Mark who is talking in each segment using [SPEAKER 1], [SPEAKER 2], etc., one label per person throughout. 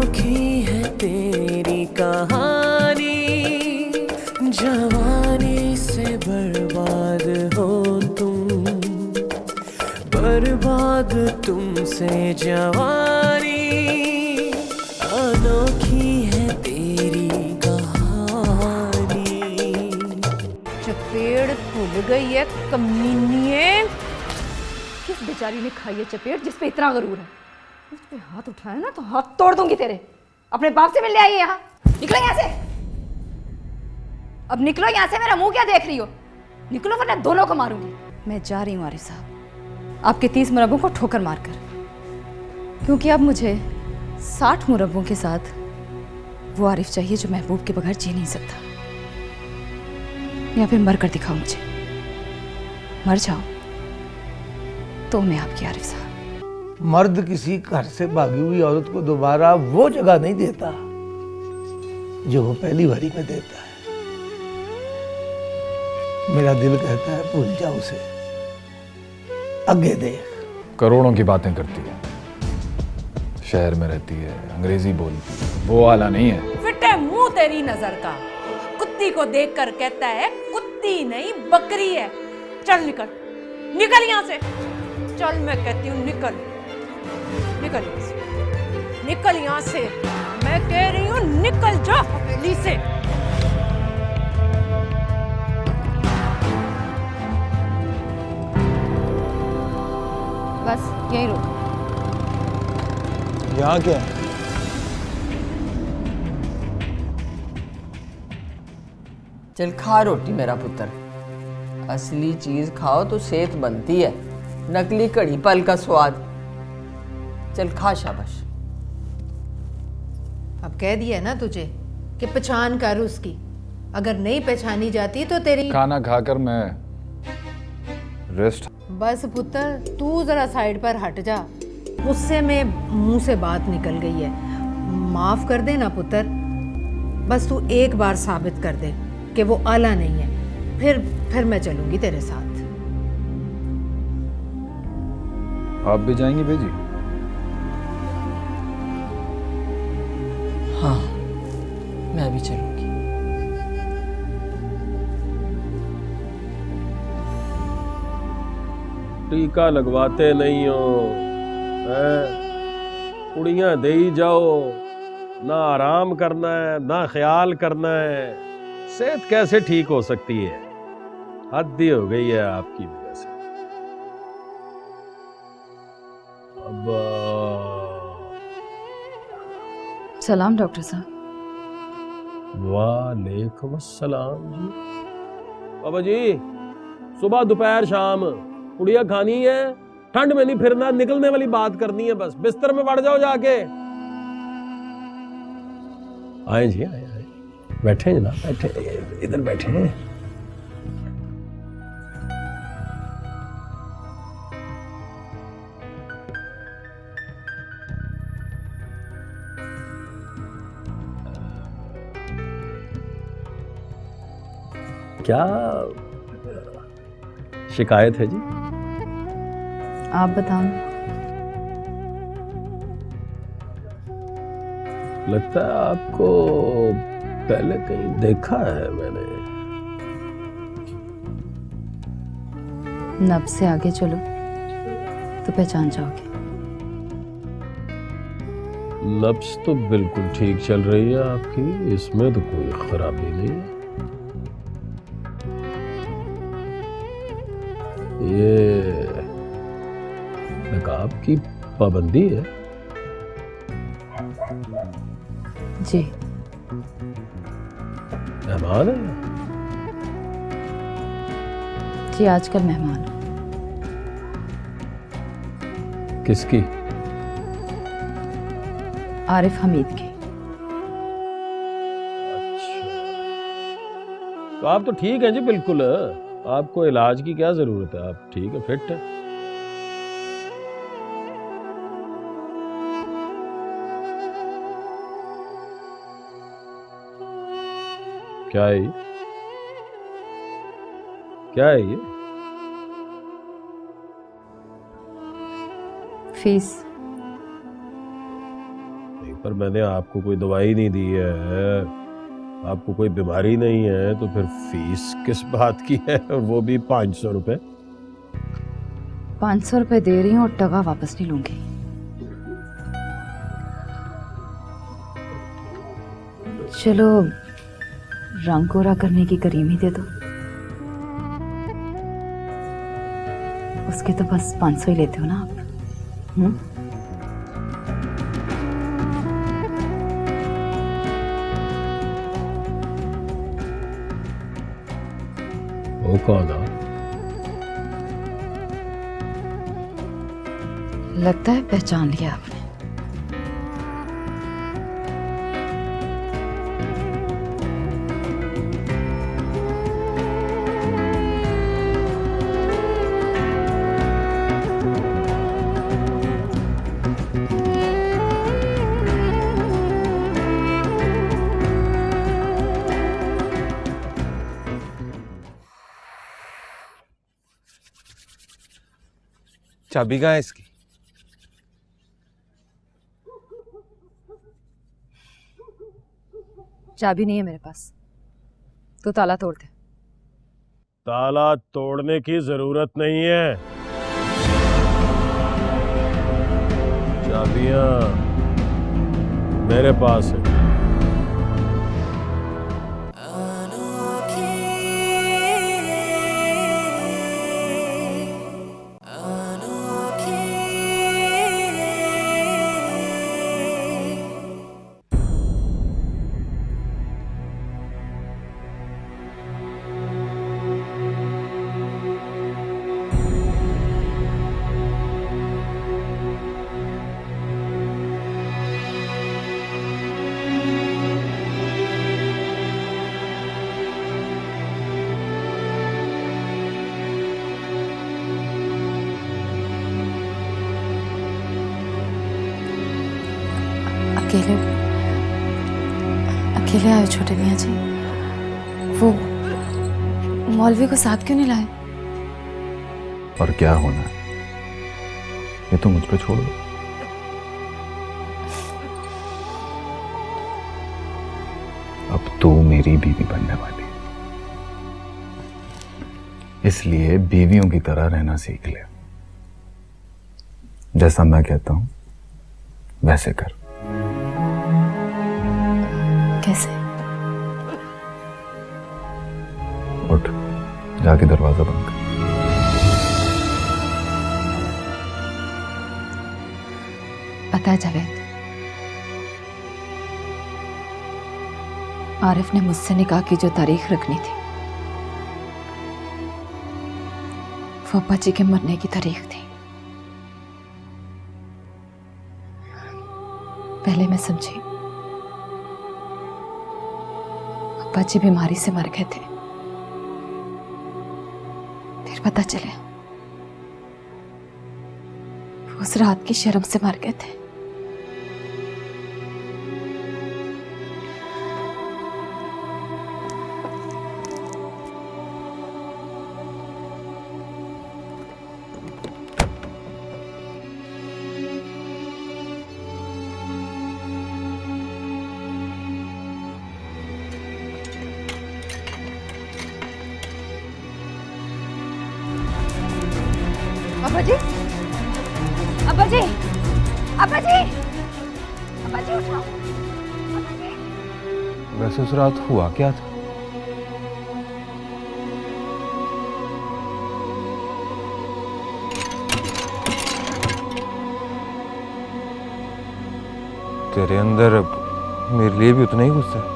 [SPEAKER 1] अनोखी है तेरी कहानी, जवानी से बर्बाद हो तुम, बर्बाद तुमसे जवानी, अनोखी है तेरी कहानी।
[SPEAKER 2] चपेड़ खुल गई है कमीनिए। किस बेचारी ने खाई है चपेड़ जिस पे इतना गरूर है? मुझ पे हाथ उठाया ना तो हाथ तोड़ दूंगी तेरे। अपने बाप से मिलने आई है यहाँ? निकलो यहाँ से, अब निकलो यहाँ से। मेरा मुंह क्या देख रही हो? निकलो वरना दोनों को मारूंगी। मैं जा रही हूँ आरिफ साहब, आपके 30 मुरब्बों को ठोकर मारकर, क्योंकि अब मुझे 60 मुरब्बों के साथ वो आरिफ चाहिए जो महबूब के बगैर जी नहीं सकता। या फिर मर कर दिखाओ मुझे। मर जाओ तो मैं आपकी आरिफ साहब।
[SPEAKER 3] मर्द किसी घर से भागी हुई औरत को दोबारा वो जगह नहीं देता जो वो पहली बारी में देता है। मेरा दिल कहता है भूल जा उसे, आगे देख।
[SPEAKER 4] करोड़ों की बातें करती है, शहर में रहती है, अंग्रेजी बोलती है, वो वाला नहीं है।
[SPEAKER 5] फिटे मुंह तेरी नजर का, कुत्ती को देखकर कहता है कुत्ती नहीं बकरी है। चल निकल, निकल यहाँ से। चल मैं कहती हूँ निकल, निकल यहाँ से, निकल यहाँ से। मैं कह रही हूँ निकल जा हवेली से।
[SPEAKER 2] बस यही रुक।
[SPEAKER 4] यहाँ क्या है?
[SPEAKER 6] चल खा रोटी मेरा पुत्र, असली चीज खाओ तो सेहत बनती है, नकली कड़ी पल का स्वाद। चल खा, शाबाश।
[SPEAKER 7] अब कह दिया ना तुझे कि पहचान कर उसकी, अगर नहीं पहचानी जाती तो तेरी।
[SPEAKER 4] खाना खाकर मैं रेस्ट।
[SPEAKER 7] बस पुत्र तू जरा साइड पर हट जा, गुस्से में मुंह से बात निकल गई है। माफ कर दे ना पुत्र, बस तू एक बार साबित कर दे कि वो आला नहीं है, फिर मैं चलूंगी तेरे साथ।
[SPEAKER 4] आप भी जाएंगी बेजी?
[SPEAKER 6] हाँ, मैं भी चलूंगी।
[SPEAKER 8] टीका लगवाते नहीं हो, कुड़ियां दे ही जाओ, ना आराम करना है ना ख्याल करना है। सेहत कैसे ठीक हो सकती है? हद ही हो गई है आपकी वजह से। अब
[SPEAKER 2] सलाम डॉक्टर साहब।
[SPEAKER 8] वालेकुम अस्सलाम जी। बाबा जी, सुबह दोपहर शाम कुड़िया खानी है, ठंड में नहीं फिरना, निकलने वाली बात करनी है। बस बिस्तर में पड़ जाओ जाके। आए जी, आए आए, बैठे जनाब, बैठे, इधर बैठे हैं। क्या शिकायत है जी?
[SPEAKER 2] आप बताओ।
[SPEAKER 8] लगता है आपको पहले कहीं देखा है मैंने।
[SPEAKER 2] नब्ज से आगे चलो तो पहचान जाओगे।
[SPEAKER 8] नब्ज तो बिल्कुल ठीक चल रही है आपकी, इसमें तो कोई खराबी नहीं है। ये नकाब की पाबंदी है
[SPEAKER 2] जी।
[SPEAKER 8] मेहमान है
[SPEAKER 2] जी, आजकल मेहमान हो।
[SPEAKER 8] किसकी?
[SPEAKER 2] आरिफ हमीद की।
[SPEAKER 8] अच्छा, तो आप तो ठीक हैं जी, बिल्कुल। आपको इलाज की क्या जरूरत है? आप ठीक है, फिट है। क्या है ये? क्या है ये?
[SPEAKER 2] फीस।
[SPEAKER 8] पर मैंने आपको कोई दवाई नहीं दी है, आपको कोई बीमारी नहीं है, तो फिर फीस किस बात की है, और वो भी 500 रुपए।
[SPEAKER 2] 500 रुपए दे रही हूँ और टका वापस नहीं लूंगी। चलो रंग गोरा करने की क्रीम ही दे दो, उसके तो बस 500 ही लेते हो ना आप।
[SPEAKER 8] वो कौन है?
[SPEAKER 2] लगता है पहचान लिया आपने।
[SPEAKER 9] चाबी कहाँ है इसकी?
[SPEAKER 2] चाबी नहीं है मेरे पास, तो ताला तोड़ दे।
[SPEAKER 8] ताला तोड़ने की जरूरत नहीं है, चाबियां मेरे पास है।
[SPEAKER 2] अकेले अकेले आए छोटे मियाँ जी? वो मौलवी को साथ क्यों नहीं लाए?
[SPEAKER 4] और क्या होना है, ये तो मुझ पे छोड़ दो। अब तू मेरी बीवी बनने वाली है, इसलिए बीवियों की तरह रहना सीख ले। जैसा मैं कहता हूं वैसे कर।
[SPEAKER 2] कैसे?
[SPEAKER 4] उठ, जाके दरवाजा बंद कर।
[SPEAKER 2] पता है जावेद, आरिफ ने मुझसे निकाह की जो तारीख रखनी थी वो अब्बा जी के मरने की तारीख थी। पहले मैं समझी अब्बा जी बीमारी से मर गए थे, फिर पता चले उस रात की शर्म से मर गए थे। अब्बा जी, अब्बा जी, अब्बा जी, अब्बा जी उठो। अब्बा जी।
[SPEAKER 9] वैसे उस रात हुआ क्या था? तेरे अंदर मेरे लिए भी उतना ही गुस्सा है?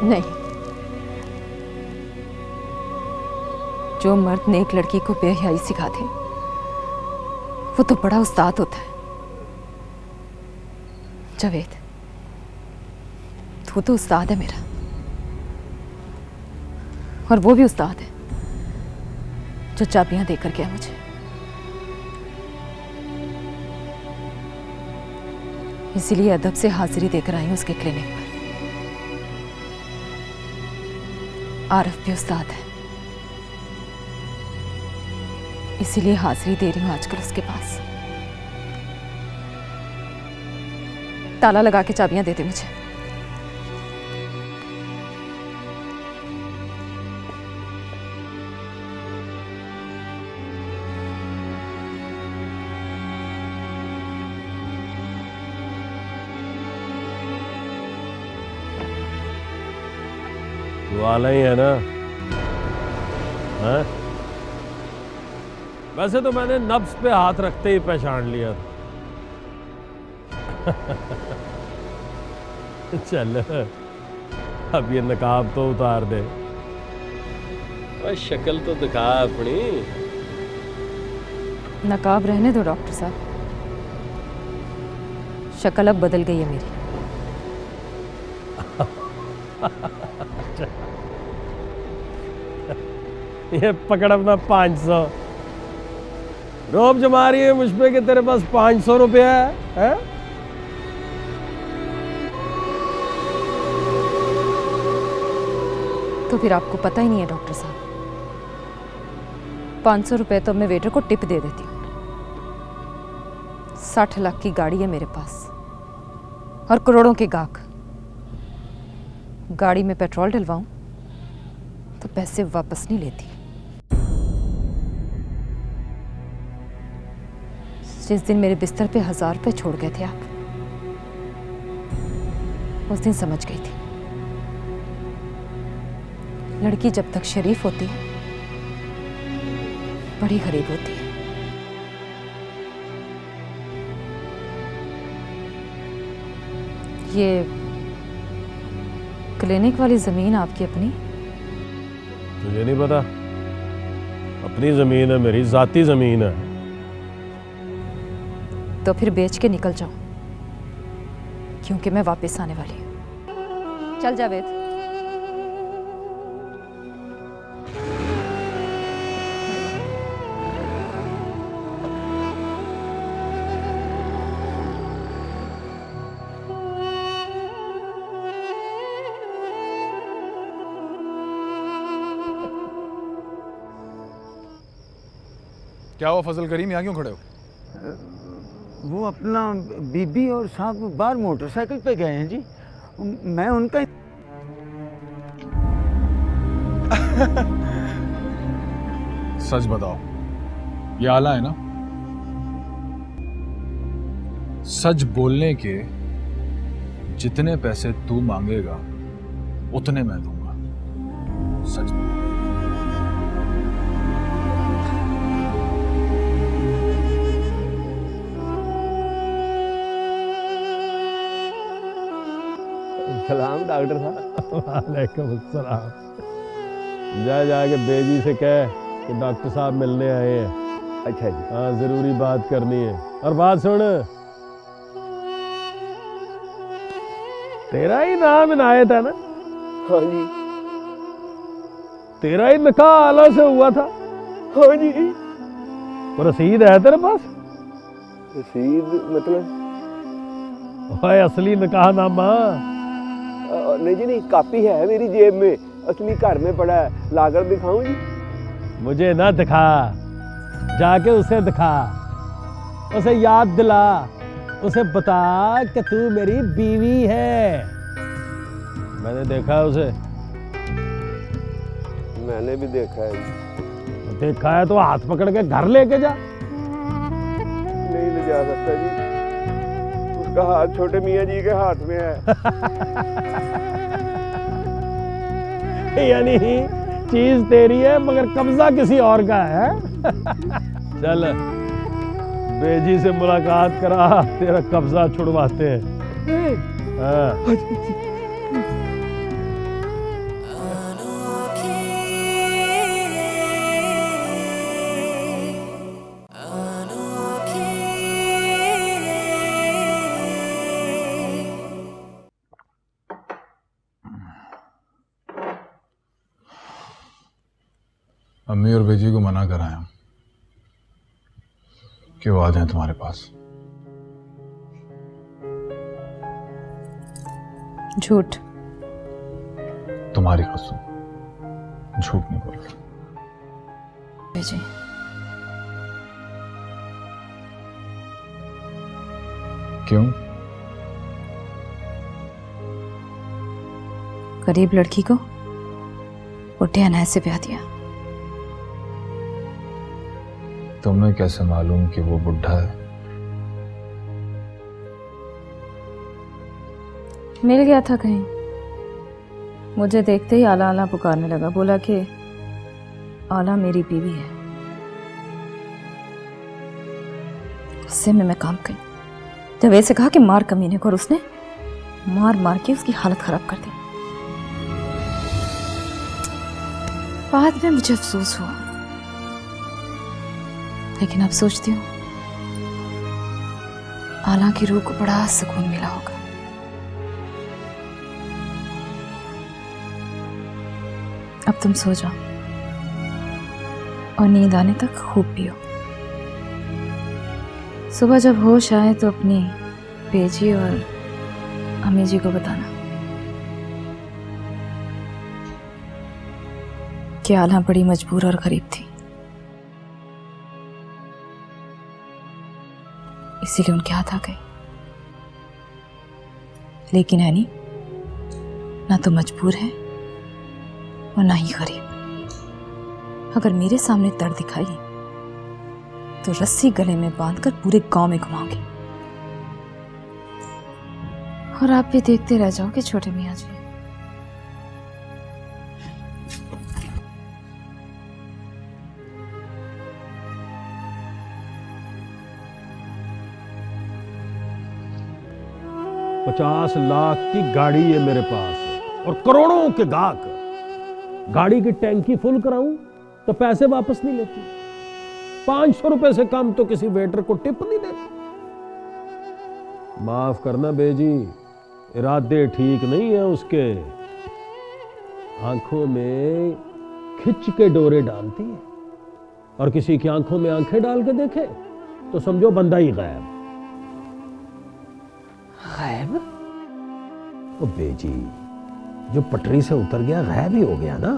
[SPEAKER 2] नहीं, जो मर्द ने एक लड़की को बेहयाई सिखा दे वो तो बड़ा उस्ताद होता है। जावेद, तू तो उस्ताद है मेरा, और वो भी उस्ताद है जो चाबियां देकर गया मुझे। इसीलिए अदब से हाजिरी देकर आई हूं उसके क्लिनिक पर। आरिफ भी उस्ताद है, इसीलिए हाजिरी दे रही हूं आजकल उसके पास। ताला लगा के चाबियां दे दे मुझे।
[SPEAKER 8] तू आला ही है ना? हाँ? वैसे तो मैंने नब्ज पे हाथ रखते ही पहचान लिया था। चल अब ये नकाब तो उतार दे और शक्ल तो दिखा अपनी।
[SPEAKER 2] नकाब रहने दो डॉक्टर साहब, शक्ल अब बदल गई है मेरी।
[SPEAKER 8] ये पकड़ अपना 500। रोब जमा रही है मुझ पे कि तेरे पास 500 रुपया है?
[SPEAKER 2] तो फिर आपको पता ही नहीं है डॉक्टर साहब, 500 रुपए तो मैं वेटर को टिप दे देती हूँ। 60 लाख की गाड़ी है मेरे पास और करोड़ों के गाहक। गाड़ी में पेट्रोल डलवाऊं तो पैसे वापस नहीं लेती। जिस दिन मेरे बिस्तर पे 1000 रुपए छोड़ गए थे आप, उस दिन समझ गई थी लड़की जब तक शरीफ होती है बड़ी गरीब होती है। ये क्लिनिक वाली जमीन आपकी अपनी?
[SPEAKER 8] तुझे नहीं पता? अपनी जमीन है, मेरी जाती जमीन है।
[SPEAKER 2] तो फिर बेच के निकल जाओ, क्योंकि मैं वापस आने वाली हूँ। चल जावेद।
[SPEAKER 4] क्या हुआ फजल करीम, यहाँ क्यों खड़े हो?
[SPEAKER 10] वो अपना बीबी और साहब बाहर मोटरसाइकिल पे गए हैं जी। मैं उनका
[SPEAKER 4] सच बताओ, ये आला है ना? सच बोलने के जितने पैसे तू मांगेगा उतने मैं दूंगा। सच बोल।
[SPEAKER 8] सलाम डॉक्टर साहब। वालेकुम अस्सलाम। जा जाके बेजी से कह कि डॉक्टर साहब मिलने आए हैं। अच्छा जी। हाँ, जरूरी बात करनी है। और बात सुन, तेरा ही नाम इनायत है ना? हाँ जी। तेरा ही निकाह आला से हुआ था? हाँ जी। वो रसीद है तेरे पास?
[SPEAKER 11] रसीद मतलब?
[SPEAKER 8] ओए असली निकाह नामा।
[SPEAKER 11] नहीं जी नहीं, कापी है मेरी जेब में, असली घर में पड़ा है। लाकर दिखाऊं जी?
[SPEAKER 8] मुझे ना दिखा, जाके उसे दिखा, उसे याद दिला, उसे बता कि तू मेरी बीवी है। मैंने देखा उसे।
[SPEAKER 11] मैंने भी देखा है।
[SPEAKER 8] देखा है तो हाथ पकड़ के घर लेके जा।
[SPEAKER 11] नहीं ले जा सकता जी, उसका हाथ छोटे मियाँ जी के हाथ में है।
[SPEAKER 8] यानी चीज तेरी है मगर कब्जा किसी और का है। चल बेजी से मुलाकात करा, तेरा कब्जा छुड़वाते हैं। हाँ।
[SPEAKER 4] अम्मी और बेजी को मना कराया कि वो आ जाएं तुम्हारे पास।
[SPEAKER 2] झूठ।
[SPEAKER 4] तुम्हारी कसम, झूठ नहीं बोल रहा।
[SPEAKER 2] बेजी,
[SPEAKER 4] क्यों?
[SPEAKER 2] गरीब लड़की को बुढ़े अनाज से ब्याह दिया।
[SPEAKER 4] तुम्हें कैसे मालूम कि वो बुढ़ा है?
[SPEAKER 2] मिल गया था कहीं, मुझे देखते ही आला आला पुकारने लगा, बोला कि आला मेरी बीवी है। उससे मैं काम गई, जब ऐसे कहा कि मार कमीने को, और उसने मार मार के उसकी हालत खराब कर दी। बाद में मुझे अफसोस हुआ, लेकिन अब सोचती हूँ आला की रूह को बड़ा सुकून मिला होगा। अब तुम सो जाओ और नींद आने तक खूब पियो। सुबह जब होश आए तो अपनी बेजी और अम्मी जी को बताना कि आला बड़ी मजबूर और गरीब थी, इसीलिए उनके हाथ आ गई। लेकिन एनी ना तो मजबूर है और ना ही गरीब। अगर मेरे सामने दर्द दिखाई तो रस्सी गले में बांधकर पूरे गांव में घुमाऊंगी। और आप भी देखते रह जाओगे छोटे मियाँ जी।
[SPEAKER 8] $50 लाख की गाड़ी है मेरे पास और करोड़ों के गाहक। गाड़ी की टैंकी फुल कराऊं तो पैसे वापस नहीं लेती। 500 रुपए से कम तो किसी वेटर को टिप नहीं देती। माफ करना बेजी, इरादे ठीक नहीं है उसके। आंखों में खिंच के डोरे डालती है, और किसी की आंखों में आंखें डाल के देखे तो समझो बंदा ही गायब।
[SPEAKER 6] गायब?
[SPEAKER 8] ओ बेजी, जो पटरी से उतर गया गायब ही हो गया ना।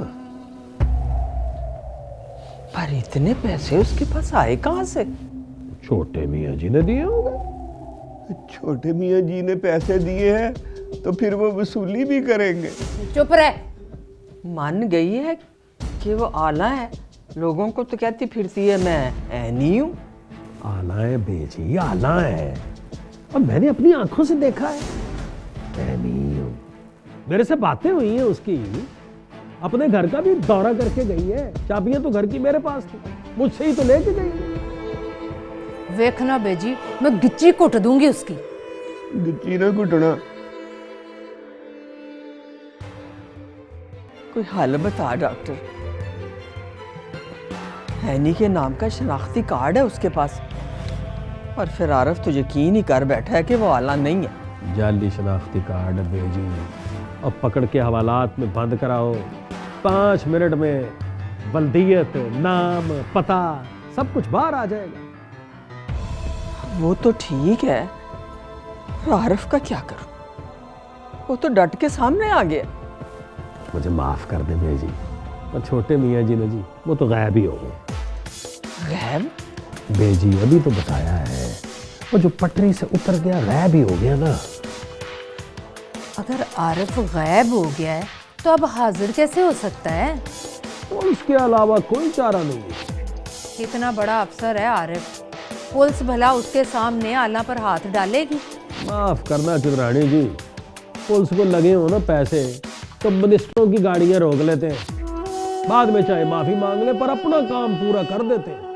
[SPEAKER 6] पर इतने पैसे उसके पास आए कहां से?
[SPEAKER 8] छोटे मियाँ जी ने दिए होंगे।
[SPEAKER 11] छोटे मियाँ जी ने पैसे दिए हैं तो फिर वो वसूली भी करेंगे।
[SPEAKER 5] चुप रह।
[SPEAKER 6] मान गई है कि वो आला है, लोगों को तो कहती फिरती है मैं ऐनी हूं।
[SPEAKER 8] आला है बेजी, आला है, और मैंने अपनी आंखों से देखा है। ऐनी हूं, मेरे से बातें हुई हैं उसकी। अपने घर का भी दौरा करके गई है। चाबियां तो घर की मेरे पास थी, मुझसे ही तो लेके गई।
[SPEAKER 5] वेखना बेजी, मैं गिच्ची कुट दूंगी उसकी।
[SPEAKER 11] गिच्ची ना कुटना।
[SPEAKER 6] कोई हल बता डॉक्टर। हैनी के नाम का शनाख्ती कार्ड है उसके पास, और फिर आरफ तो यकीन ही कर बैठा है कि वो आला नहीं है।
[SPEAKER 8] जाली शनाख्ती कार्ड भेजी और पकड़ के हवालात में बंद कराओ। 5 मिनट में बल्दियत, नाम, पता सब कुछ बाहर आ जाएगा।
[SPEAKER 6] वो तो ठीक है, आरफ का क्या करूं? वो तो डट के सामने आ गया।
[SPEAKER 8] मुझे माफ कर दे बेजी, और छोटे मियाँ जी ने जी वो तो गायब ही हो गए।
[SPEAKER 6] गायब?
[SPEAKER 8] बेजी अभी तो बताया है, वो जो पटरी से उतर गया गायब ही हो गया ना।
[SPEAKER 5] अगर आरिफ गायब हो गया है तो अब हाजिर कैसे हो सकता है?
[SPEAKER 8] और उसके अलावा कोई चारा नहीं है।
[SPEAKER 5] इतना बड़ा अफसर है आरिफ, पुलिस भला उसके सामने आला पर हाथ डालेगी?
[SPEAKER 8] माफ करना चुदरानी जी, पुलिस को लगे हो ना पैसे तो मिनिस्टरों की गाड़ियां रोक लेते हैं, बाद में चाहे माफी मांग ले, पर अपना काम पूरा कर देते हैं।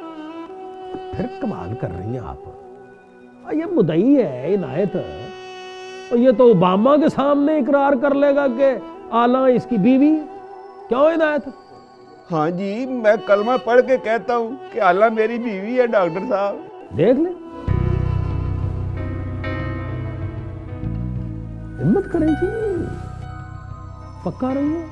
[SPEAKER 8] फिर कमाल कर रही हैं आप। ये मुदई है इनायत, और ये तो ओबामा के सामने इकरार कर लेगा कि आला इसकी बीवी। क्यों इनायत?
[SPEAKER 11] हाँ जी, मैं कलमा पढ़ के कहता हूँ कि आला मेरी बीवी है डॉक्टर साहब।
[SPEAKER 8] देख ले, हिम्मत करें जी, पक्का रही है।